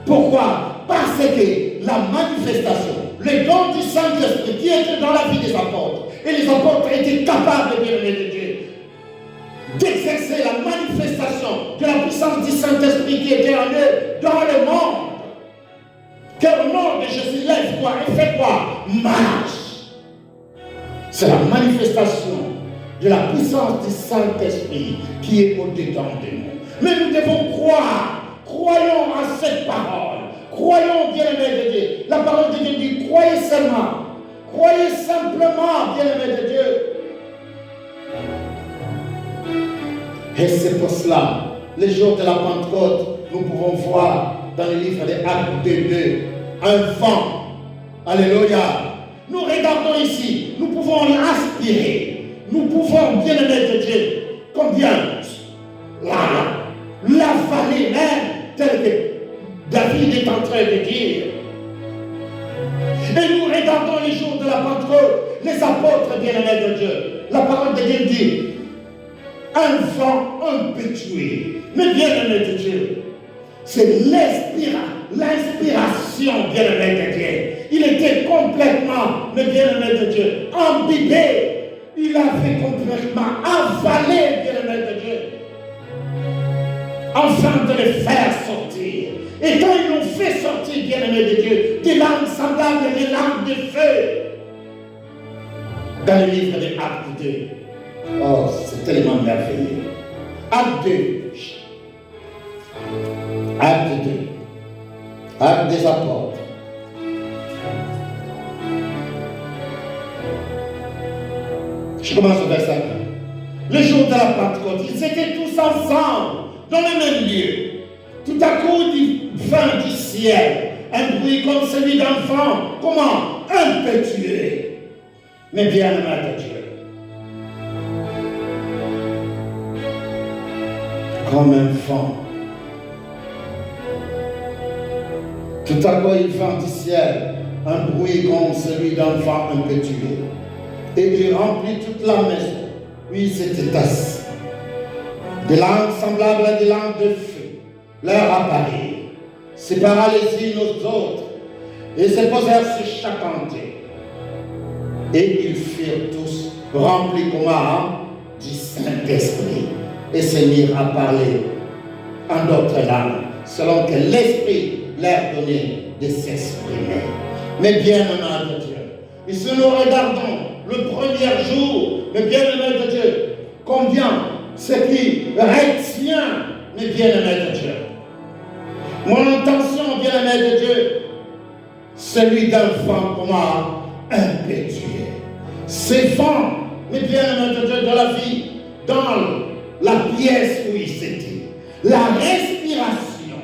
Pourquoi? Parce que la manifestation, le don du Saint-Esprit qui était dans la vie des apôtres, et les apôtres étaient capables, bien-aimé de Dieu, d'exercer la manifestation de la puissance du Saint-Esprit qui était en eux dans le monde. Que le nom de Jésus lève quoi et fait quoi? Marche. C'est la manifestation de la puissance du Saint-Esprit qui est au-dedans de nous. Mais nous devons croire. Croyons à cette parole. Croyons, bien-aimés de Dieu. La parole de Dieu dit, croyez seulement. Croyez simplement, bien-aimés de Dieu. Et c'est pour cela, les jours de la Pentecôte, nous pouvons voir dans le livre des Actes 2, un vent. Alléluia. Nous regardons ici, nous pouvons l'aspirer. Nous pouvons, bien aimer de Dieu, combien la vallée même, telle que David est en train de dire. Et nous regardons les jours de la Pentecôte, les apôtres bien-aimés de Dieu. La parole de Dieu dit, un vent impétueux. Mais bien-aimés de Dieu, c'est l'inspiration bien-aimé de Dieu. Il était complètement, mais bien-aimé de Dieu, imbibé. Il avait complètement avalé, bien-aimé de Dieu, afin de les faire sortir. Et quand ils l'ont fait sortir, bien-aimé de Dieu, des langues semblables à des langues de feu, dans le livre des Actes 2. Oh, c'est tellement merveilleux. Acte 2. Acte 2. Acte des apôtres. Je commence au verset 1. Le jour de la Pentecôte, ils étaient tous ensemble, dans le même lieu. Tout à coup, il vint du ciel un bruit comme celui d'un vent. Comment? Impétueux. Mais bien aimé de Dieu. Comme un vent. Tout à coup, il vint du ciel un bruit comme celui d'un vent impétueux. Et il remplit toute la maison. Puis il s'était assis. Des langues semblables à des langues de feu leur apparurent, sépara les unes aux autres, et se posèrent sur chaque côté. Et ils furent tous remplis du Saint-Esprit, et se mirent à parler en d'autres langues, selon que l'Esprit leur donnait de s'exprimer. Mais bien aimés de Dieu, et si nous regardons le premier jour, mais bien aimés de Dieu, combien ce qui retient, mais bien aimés de Dieu. Mon intention, bien aimé de Dieu, celui d'un vent comment impétueux. Ces vents, mais bien aimé de Dieu, de la vie, dans la pièce où il s'était. La respiration,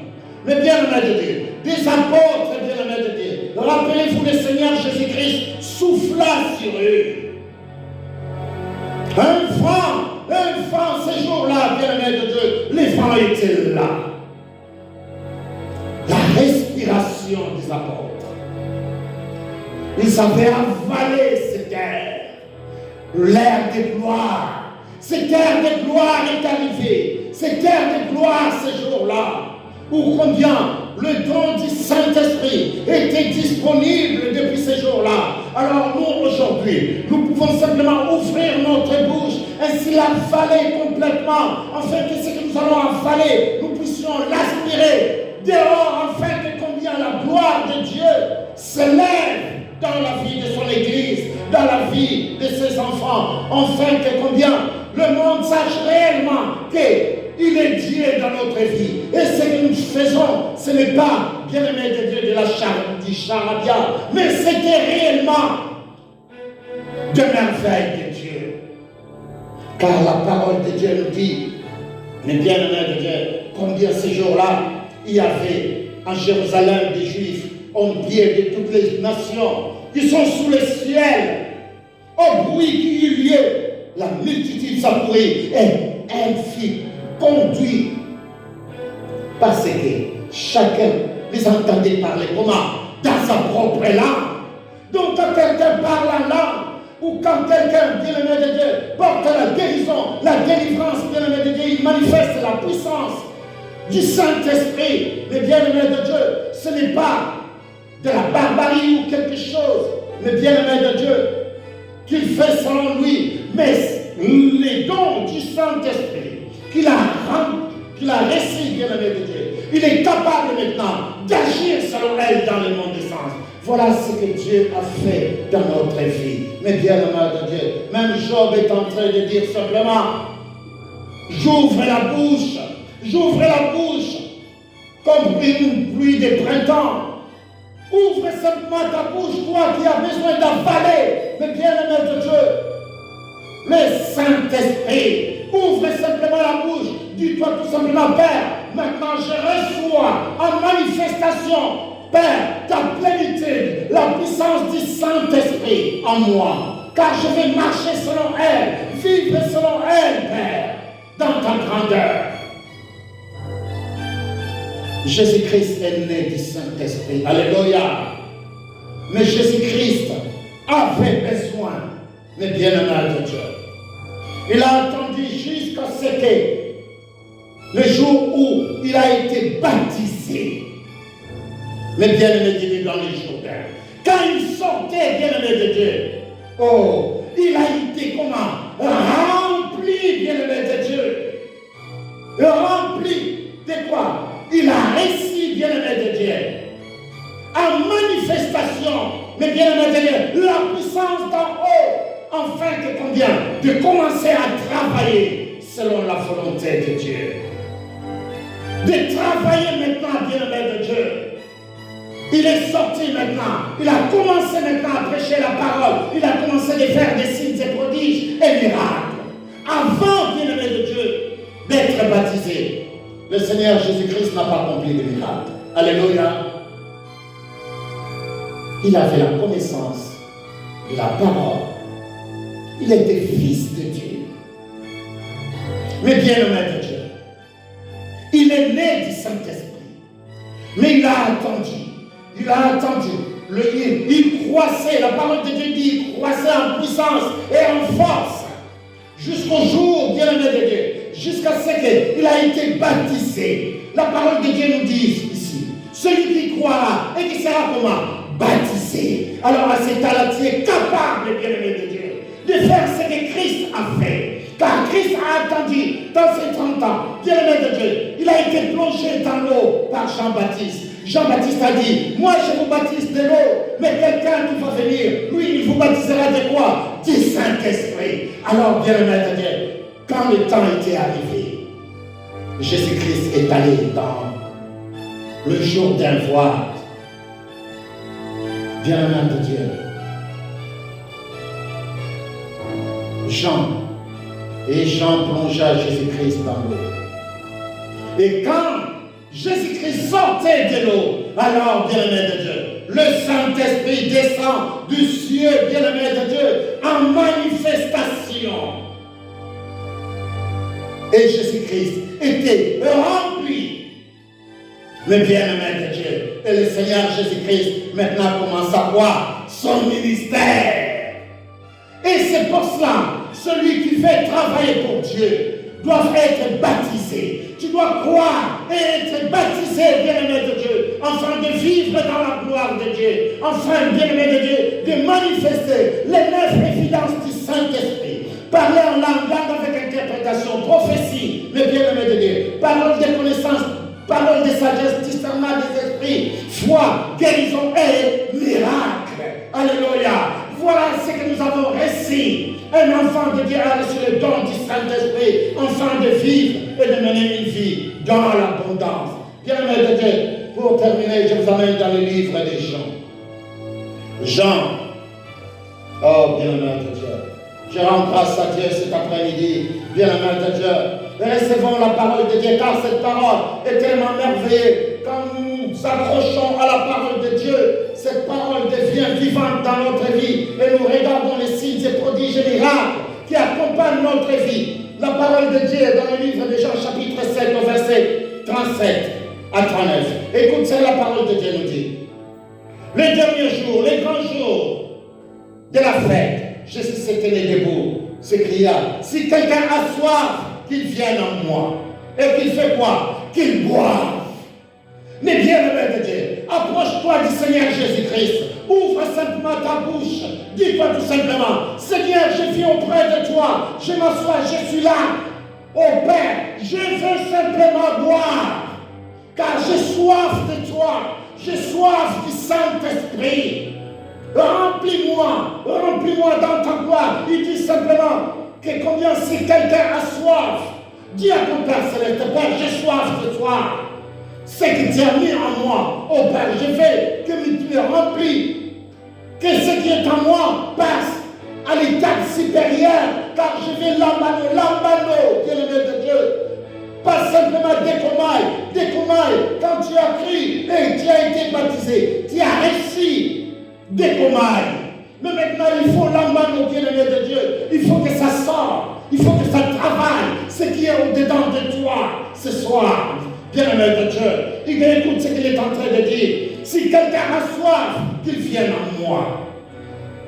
mais bien aimé de Dieu, des apôtres, bien aimé de Dieu. Rappelez-vous, le Seigneur Jésus-Christ souffla sur eux. Un vent, ces jours-là, bien aimé de Dieu, les vents étaient là. La respiration des apôtres. Ils avaient avalé cette terre, l'air de gloire. Cette terre de gloire est arrivée. Cette terre de gloire ces jours-là, où combien le don du Saint-Esprit était disponible depuis ces jours-là. Alors nous, aujourd'hui, nous pouvons simplement ouvrir notre bouche, ainsi l'avaler complètement, afin que ce que nous allons avaler, nous puissions l'aspirer dehors, afin que combien la gloire de Dieu s'élève dans la vie de son Église, dans la vie de ses enfants, afin que combien le monde sache réellement qu'il est Dieu dans notre vie. Et ce que nous faisons, ce n'est pas, bien-aimé de Dieu, de la charabia, mais c'était réellement de merveille de Dieu. Car la parole de Dieu nous dit, mais bien-aimé de Dieu, combien ces jours-là, il y avait en Jérusalem des Juifs, en pied de toutes les nations, qui sont sous le ciel, au bruit qui eut lieu, la multitude s'accourait et elle fut conduite parce que chacun les entendait parler comment? Dans sa propre langue. Donc quand quelqu'un parle en langue, ou quand quelqu'un, bien-aimé de Dieu, porte la guérison, la délivrance, bien-aimé de Dieu, il manifeste la puissance du Saint-Esprit. Mais bien-aimé de Dieu, ce n'est pas de la barbarie ou quelque chose, mais bien-aimé de Dieu, qu'il fait selon lui, mais les dons du Saint-Esprit qu'il a reçu, bien-aimé de Dieu, il est capable maintenant d'agir selon elle dans le monde des sens. Voilà ce que Dieu a fait dans notre vie. Mais bien-aimé de Dieu, même Job est en train de dire simplement, j'ouvre la bouche comme une pluie de printemps. Ouvre simplement ta bouche, toi qui as besoin d'avaler, mais bien-aimé de Dieu, le Saint-Esprit Ouvre simplement la bouche. Dis-toi tout simplement, Père, maintenant je reçois en manifestation, Père, ta plénitude, la puissance du Saint-Esprit en moi. Car je vais marcher selon elle, vivre selon elle, Père, dans ta grandeur. Jésus-Christ est né du Saint-Esprit. Alléluia. Mais Jésus-Christ avait besoin, mais bien-aimé de Dieu. Il a attendu jusqu'à ce que le jour où il a été baptisé. Mais bien-aimé de Dieu dans les Jourdain. Quand il sortait, bien-aimé de Dieu, oh, il a été comment? Rempli, bien-aimé de Dieu. Rempli de quoi? Il a reçu, bien-aimé de Dieu, en manifestation, mais bien-aimé de Dieu, la puissance d'en haut, afin que combien? De commencer à travailler selon la volonté de Dieu. De travailler maintenant, bien-aimé de Dieu. Il est sorti maintenant, il a commencé maintenant à prêcher la parole, il a commencé à faire des signes et prodiges et miracles. Avant, bien-aimé de Dieu, d'être baptisé, le Seigneur Jésus-Christ n'a pas accompli de miracles. Alléluia. Il avait la connaissance de la parole. Il était fils de Dieu. Mais bien-aimé de Dieu, il est né du Saint-Esprit. Mais il a attendu. Il a attendu. Il croissait, la parole de Dieu dit, il croissait en puissance et en force. Jusqu'au jour, bien-aimé de Dieu, jusqu'à ce qu'il a été baptisé. La parole de Dieu nous dit ici, celui qui croira et qui sera comment? Baptisé. Alors à cet âge-là, tu es capable, bien-aimé de Dieu, de faire ce que Christ a fait. Car Christ a attendu dans ses 30 ans, bien-aimé de Dieu, il a été plongé dans l'eau par Jean-Baptiste. Jean-Baptiste a dit, moi je vous baptise de l'eau, mais quelqu'un qui va venir, lui il vous baptisera de quoi? Du Saint-Esprit. Alors bien-aimé de Dieu, quand le temps était arrivé, Jésus-Christ est allé dans le jour d'un voile. Bien-aimé de Dieu, Jean plongea Jésus-Christ dans l'eau. Et quand Jésus-Christ sortait de l'eau, alors, bien-aimé de Dieu, le Saint-Esprit descend du ciel, bien-aimé de Dieu, en manifestation. Et Jésus-Christ était rempli. Mais bien-aimé de Dieu, et le Seigneur Jésus-Christ maintenant commence à voir son ministère. Et c'est pour cela, celui qui fait travailler pour Dieu doit être baptisé. Tu dois croire et être baptisé, bien-aimé de Dieu, afin de vivre dans la gloire de Dieu, afin, bien-aimé de Dieu, de manifester les 9 évidences du Saint-Esprit. Parler en langue avec interprétation, prophétie, mais bien-aimé de Dieu, parole de connaissance, parole de sagesse, discernement des esprits, foi, guérison et miracle. Alléluia. Voilà ce que nous avons reçu. Un enfant de Dieu a reçu le don du Saint-Esprit, afin de vivre et de mener une vie dans l'abondance. Bien-aimé de Dieu, pour terminer, je vous amène dans le livre des Jean. Jean. Oh, bien-aimé de Dieu. Je rends grâce à Dieu cet après-midi. Bien-aimé de Dieu. Recevons la parole de Dieu, car cette parole est tellement merveilleuse. Quand nous nous accrochons à la parole de Dieu, cette parole devient vivante dans notre vie et nous regardons les signes et prodiges et miracles qui accompagnent notre vie. La parole de Dieu est dans le livre de Jean chapitre 7 au verset 37 à 39. Écoute, c'est la parole de Dieu nous dit. Les derniers jours, les grands jours de la fête, Jésus s'était né debout, s'écria, si quelqu'un a soif, qu'il vienne en moi. Et qu'il fait quoi? Qu'il boive. Mais bien-aimé de Dieu, approche-toi du Seigneur Jésus-Christ. Ouvre simplement ta bouche. Dis-toi tout simplement, Seigneur, je viens auprès de toi. Je m'assois, je suis là. Oh Père, je veux simplement boire. Car j'ai soif de toi. J'ai soif du Saint-Esprit. Remplis-moi dans ta gloire. Il dit simplement que combien si quelqu'un a soif, dis à ton Père Céleste, Père, j'ai soif de toi. Ce que tu as mis en moi, oh Père, je veux que tu me remplis, que ce qui est en moi passe à l'étape supérieure, car je vais l'ambano, simplement décomaille. Quand tu as cru et tu as été baptisé, tu as réussi. Décomaille. Mais maintenant, il faut l'emmener au bien-aimé de Dieu. Il faut que ça sorte. Il faut que ça travaille. Ce qui est au-dedans de toi ce soir. Bien-aimé de Dieu. Il écoute ce qu'il est en train de dire. Si quelqu'un a soif, qu'il vienne à moi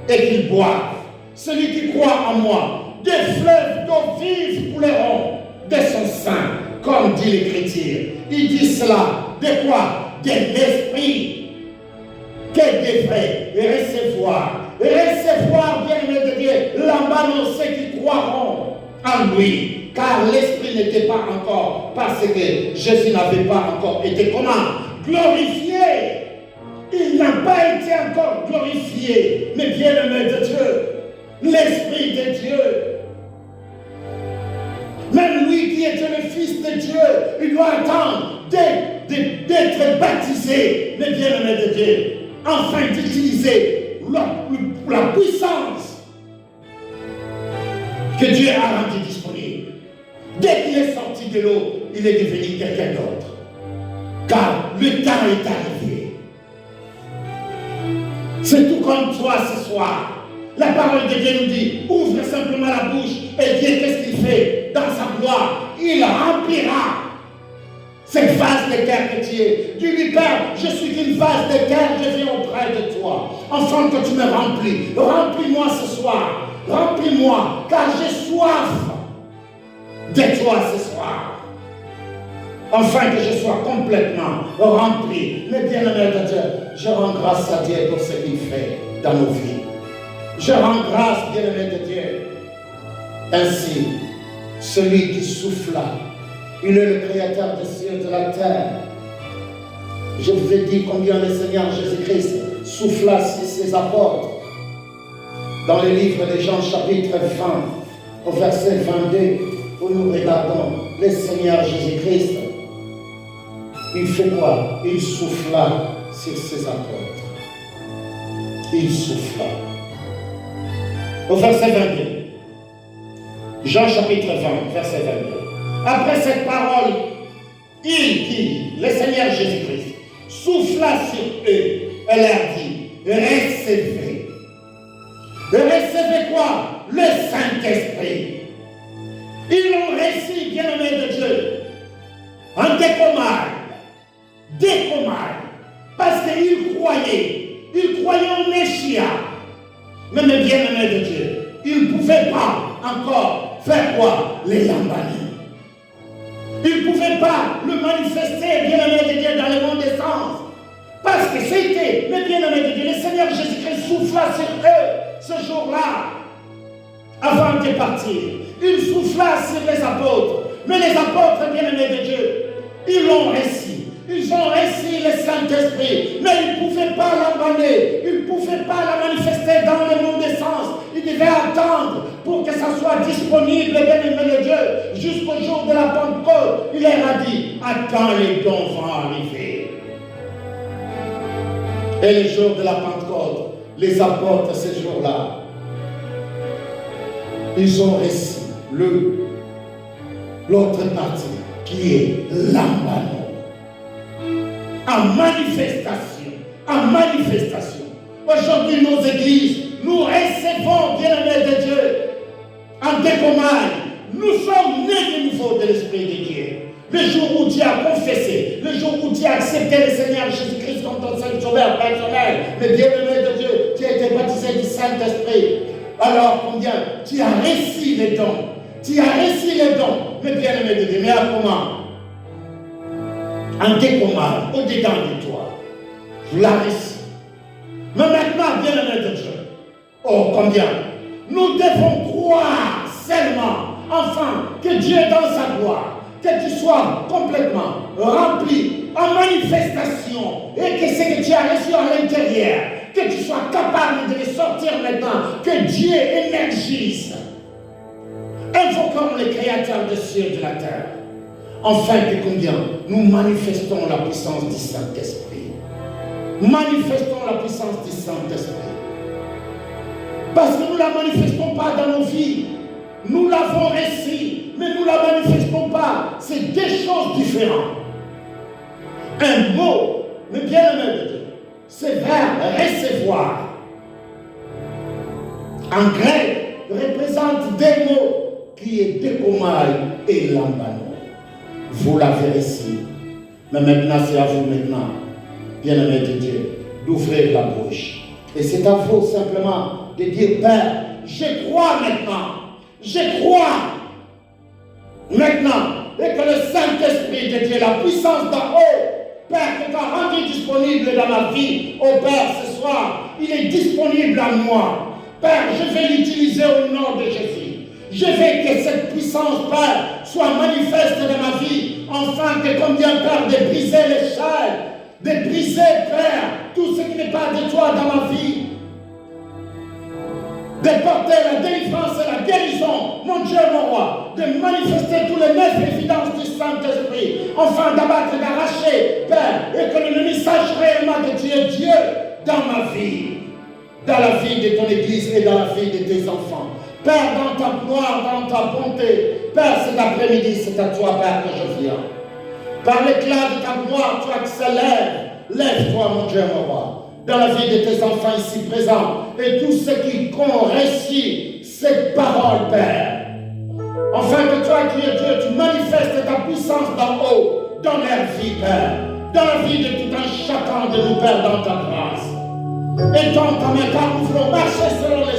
et qu'il boive. Celui qui croit en moi, des fleuves d'eau vive couleront de son sein, comme dit l'Écriture. Il dit cela de quoi? De l'esprit qu'elle devrait recevoir. Recevoir, bien-aimé de Dieu, l'emballement ceux qui croiront en lui. Car l'esprit n'était pas encore, parce que Jésus n'avait pas encore été comment? Glorifié. Il n'a pas été encore glorifié. Mais bien-aimé de Dieu, l'Esprit de Dieu, même lui qui était le Fils de Dieu, il doit attendre d'être baptisé, mais bien-aimé de Dieu, afin d'utiliser la puissance que Dieu a rendue disponible. Dès qu'il est sorti de l'eau, il est devenu quelqu'un d'autre. Car le temps est arrivé. C'est tout comme toi ce soir. La parole de Dieu nous dit, ouvre simplement la bouche et Dieu, qu'est-ce qu'il fait dans sa gloire? Il remplira cette vase de terre que tu es. Dis-lui, Père, je suis une vase de terre, je viens auprès de toi. Enfin que tu me remplis. Remplis-moi ce soir. Remplis-moi, car j'ai soif de toi ce soir. Enfin que je sois complètement rempli. Mais bien-aimé de Dieu, je rends grâce à Dieu pour ce qu'il fait dans nos vies. Je rends grâce, bien-aimé de Dieu. Ainsi, celui qui souffla, il est le créateur des cieux et de la terre. Je vous ai dit combien le Seigneur Jésus-Christ souffla sur ses apôtres. Dans le livre de Jean chapitre 20, au verset 22, où nous regardons le Seigneur Jésus-Christ, il fait quoi? Il souffla sur ses apôtres. Il souffla. Au verset 22. Jean chapitre 20, verset 22. Après cette parole, le Seigneur Jésus-Christ, souffla sur eux et leur dit, recevez. Recevez quoi? Le Saint-Esprit. Ils l'ont reçu, bien-aimé de Dieu, en décommage, parce qu'ils croyaient en Messia. Mais bien-aimé de Dieu, ils ne pouvaient pas encore faire quoi? Les lambaner. Ils ne pouvaient pas le manifester, bien-aimé de Dieu, dans le monde des sens. Parce que c'était, mais bien-aimé de Dieu, le Seigneur Jésus-Christ souffla sur eux ce jour-là, avant de partir. Il souffla sur les apôtres. Mais les apôtres, bien-aimés de Dieu, ils l'ont reçu. Ils ont reçu le Saint-Esprit, mais ils ne pouvaient pas l'emballer, ils ne pouvaient pas la manifester dans le monde des sens. Ils devaient attendre pour que ça soit disponible, bien-aimé de Dieu, jusqu'au jour de la Pentecôte. Il leur a dit, attends, les dons vont arriver. Et le jour de la Pentecôte, les apôtres, ce jour-là, ils ont reçu l'autre partie, qui est l'emballement. En manifestation. Aujourd'hui, nos églises, nous recevons, bien-aimés de Dieu, en décommage. Nous sommes nés de nouveau de l'Esprit de Dieu. Le jour où tu as confessé, le jour où tu as accepté le Seigneur Jésus-Christ comme ton Saint Sauveur personnel, le bien-aimé de Dieu, tu as été baptisé du Saint-Esprit. Alors, combien? Tu as reçu les dons. Tu as reçu les dons. Mais bien-aimé de Dieu, mais à comment? En décommage, au-dedans de toi. Tu l'as reçu. Mais maintenant, bien-aimé de Dieu, oh combien? Nous devons croire seulement, enfin, que Dieu est dans sa gloire, que tu sois complètement rempli en manifestation et que ce que tu as reçu à l'intérieur, que tu sois capable de les sortir maintenant, que Dieu énergise. Invoquons le Créateur des cieux et de la terre. Enfin, que combien nous manifestons la puissance du Saint-Esprit. Manifestons la puissance du Saint-Esprit. Parce que nous ne la manifestons pas dans nos vies. Nous l'avons reçu, mais nous ne la manifestons pas. C'est deux choses différentes. Un mot, mais bien aimé de Dieu, c'est verbe recevoir. En grec, représente des mots qui est décomaille et lambano. Vous l'avez ici. Mais maintenant, c'est à vous maintenant, bien aimé de Dieu, d'ouvrir la bouche. Et c'est à vous simplement de dire, Père, je crois maintenant. Je crois maintenant. Et que le Saint-Esprit de Dieu, la puissance d'en haut, Père, que tu as rendu disponible dans ma vie, oh Père, ce soir, il est disponible à moi. Père, je vais l'utiliser au nom de Jésus. Je veux que cette puissance, Père, soit manifeste dans ma vie, afin que combien, Père, de briser les chaînes, de briser, Père, tout ce qui n'est pas de toi dans ma vie, de porter la délivrance et la guérison, mon Dieu, mon roi, de manifester tous les 9 évidences du Saint-Esprit, enfin d'abattre et d'arracher, Père, et que l'ennemi sache réellement que tu es Dieu dans ma vie, dans la vie de ton Église et dans la vie de tes enfants. Père, dans ta gloire, dans ta bonté, Père, cet après-midi, c'est à toi, Père, que je viens. Par l'éclat de ta gloire, toi qui s'élèves, lève-toi, mon Dieu, mon roi, dans la vie de tes enfants ici présents, et tous ceux qui ont reçu cette parole, Père. Enfin que toi qui es Dieu, tu manifestes ta puissance d'en haut, dans leur vie, Père, dans la vie de tout un chacun de nous, Père, dans ta grâce. Et dans ta main, car nous voulons marcher selon les